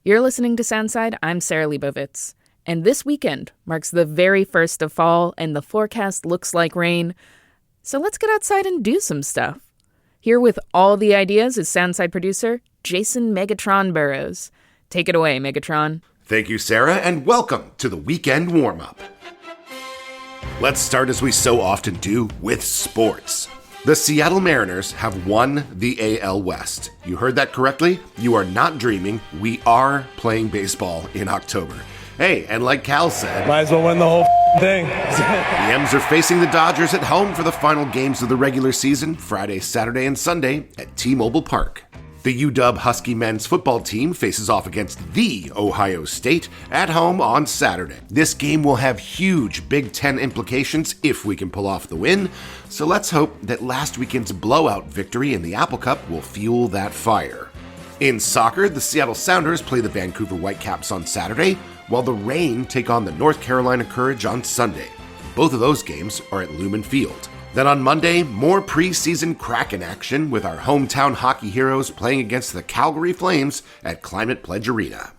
You're listening to Soundside. I'm Sarah Leibovitz. And this weekend marks the very first of fall, and the forecast looks like rain. So let's get outside and do some stuff. Here with all the ideas is Soundside producer Jason Megatron Burrows. Take it away, Megatron. Thank you, Sarah, and welcome to the Weekend Warmup. Let's start, as we so often do, with sports. The Seattle Mariners have won the AL West. You heard that correctly. You are not dreaming. We are playing baseball in October. Hey, and like Cal said, might as well win the whole thing. The M's are facing the Dodgers at home for the final games of the regular season, Friday, Saturday, and Sunday at T-Mobile Park. The UW Husky men's football team faces off against the Ohio State at home on Saturday. This game will have huge Big Ten implications if we can pull off the win, so let's hope that last weekend's blowout victory in the Apple Cup will fuel that fire. In soccer, the Seattle Sounders play the Vancouver Whitecaps on Saturday, while the Reign take on the North Carolina Courage on Sunday. Both of those games are at Lumen Field. Then on Monday, more preseason Kraken action with our hometown hockey heroes playing against the Calgary Flames at Climate Pledge Arena.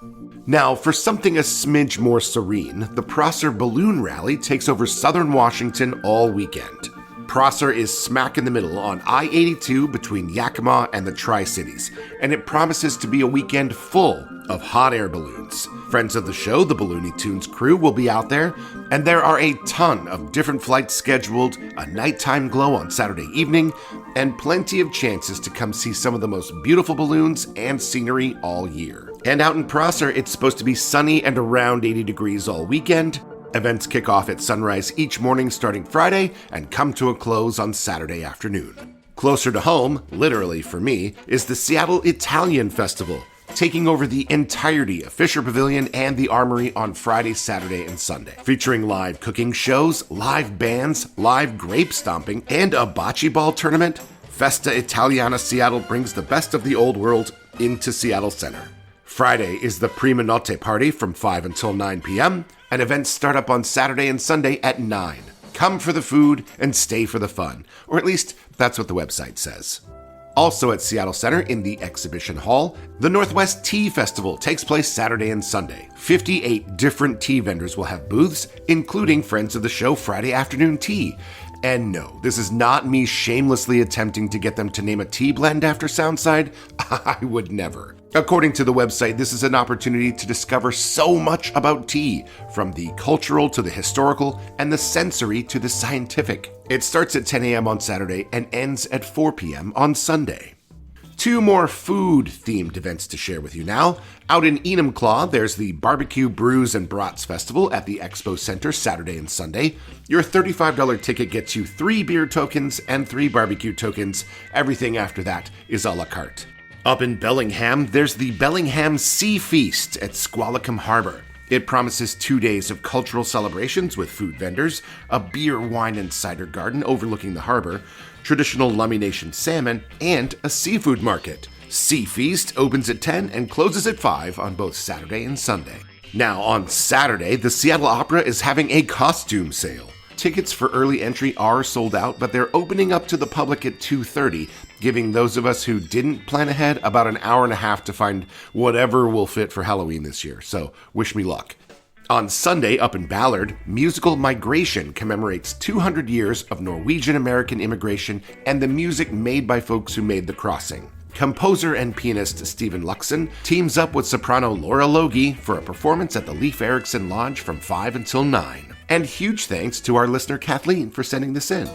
Now, for something a smidge more serene, the Prosser Balloon Rally takes over southern Washington all weekend. Prosser is smack in the middle on I-82 between Yakima and the Tri-Cities, and it promises to be a weekend full of hot air balloons. Friends of the show, the Balloony Tunes crew, will be out there, and there are a ton of different flights scheduled, a nighttime glow on Saturday evening, and plenty of chances to come see some of the most beautiful balloons and scenery all year. And out in Prosser, it's supposed to be sunny and around 80 degrees all weekend. Events kick off at sunrise each morning starting Friday and come to a close on Saturday afternoon. Closer to home, literally for me, is the Seattle Italian Festival, taking over the entirety of Fisher Pavilion and the Armory on Friday, Saturday, and Sunday. Featuring live cooking shows, live bands, live grape stomping, and a bocce ball tournament, Festa Italiana Seattle brings the best of the old world into Seattle Center. Friday is the Prima Notte party from 5 until 9 p.m., and events start up on Saturday and Sunday at 9. Come for the food and stay for the fun, or at least that's what the website says. Also at Seattle Center in the exhibition hall, the Northwest Tea Festival takes place Saturday and Sunday. 58 different tea vendors will have booths, including friends of the show Friday Afternoon Tea. And no, this is not me shamelessly attempting to get them to name a tea blend after Soundside. I would never. According to the website, this is an opportunity to discover so much about tea, from the cultural to the historical, and the sensory to the scientific. It starts at 10 a.m. on Saturday and ends at 4 p.m. on Sunday. Two more food-themed events to share with you now. Out in Enumclaw, there's the Barbecue Brews and Brats Festival at the Expo Center Saturday and Sunday. Your $35 ticket gets you 3 beer tokens and 3 barbecue tokens. Everything after that is a la carte. Up in Bellingham, there's the Bellingham Sea Feast at Squalicum Harbor. It promises 2 days of cultural celebrations with food vendors, a beer, wine, and cider garden overlooking the harbor, traditional Lummi Nation salmon, and a seafood market. Sea Feast opens at 10 and closes at 5 on both Saturday and Sunday. Now, on Saturday, the Seattle Opera is having a costume sale. Tickets for early entry are sold out, but they're opening up to the public at 2:30, giving those of us who didn't plan ahead about an hour and a half to find whatever will fit for Halloween this year, so wish me luck. On Sunday, up in Ballard, Musical Migration commemorates 200 years of Norwegian-American immigration and the music made by folks who made the crossing. Composer and pianist Stephen Luxon teams up with soprano Laura Logie for a performance at the Leif Erikson Lodge from 5 until 9. And huge thanks to our listener Kathleen for sending this in.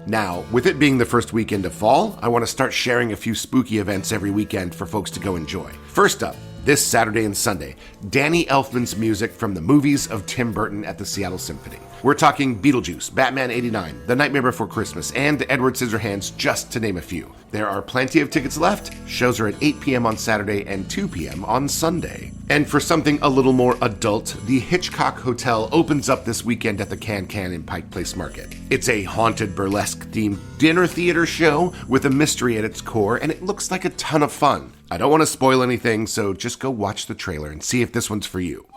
Now, with it being the first weekend of fall, I want to start sharing a few spooky events every weekend for folks to go enjoy. First up, this Saturday and Sunday, Danny Elfman's music from the movies of Tim Burton at the Seattle Symphony. We're talking Beetlejuice, Batman '89, The Nightmare Before Christmas, and Edward Scissorhands, just to name a few. There are plenty of tickets left. Shows are at 8 p.m. on Saturday and 2 p.m. on Sunday. And for something a little more adult, the Hitchcock Hotel opens up this weekend at the Can in Pike Place Market. It's a haunted burlesque-themed dinner theater show with a mystery at its core, and it looks like a ton of fun. I don't want to spoil anything, so just go watch the trailer and see if this one's for you.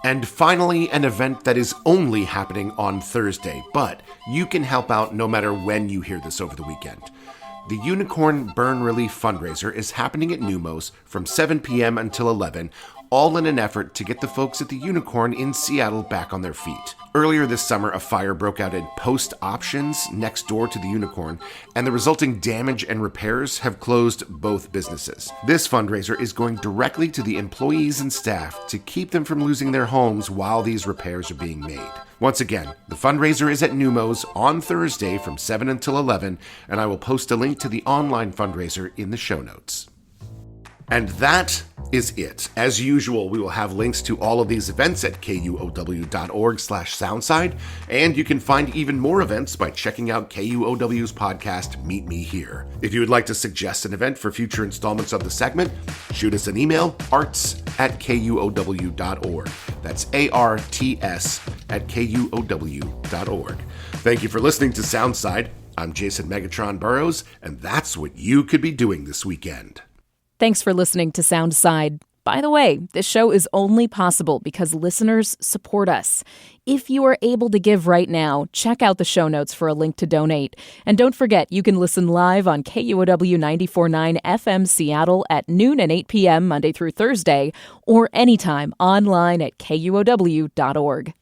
And finally, an event that is only happening on Thursday, but you can help out no matter when you hear this over the weekend. The Unicorn Burn Relief fundraiser is happening at Numos from 7 p.m. until 11, all in an effort to get the folks at the Unicorn in Seattle back on their feet. Earlier this summer, a fire broke out at Post Options next door to the Unicorn, and the resulting damage and repairs have closed both businesses. This fundraiser is going directly to the employees and staff to keep them from losing their homes while these repairs are being made. Once again, the fundraiser is at Neumos on Thursday from 7 until 11, and I will post a link to the online fundraiser in the show notes. And that is it. As usual, we will have links to all of these events at kuow.org/soundside, and you can find even more events by checking out KUOW's podcast, Meet Me Here. If you would like to suggest an event for future installments of the segment, shoot us an email, arts@kuow.org. That's ARTS@kuow.org. Thank you for listening to Soundside. I'm Jason Megatron Burrows, and that's what you could be doing this weekend. Thanks for listening to Soundside. By the way, this show is only possible because listeners support us. If you are able to give right now, check out the show notes for a link to donate. And don't forget, you can listen live on KUOW 94.9 FM Seattle at noon and 8 p.m. Monday through Thursday, or anytime online at kuow.org.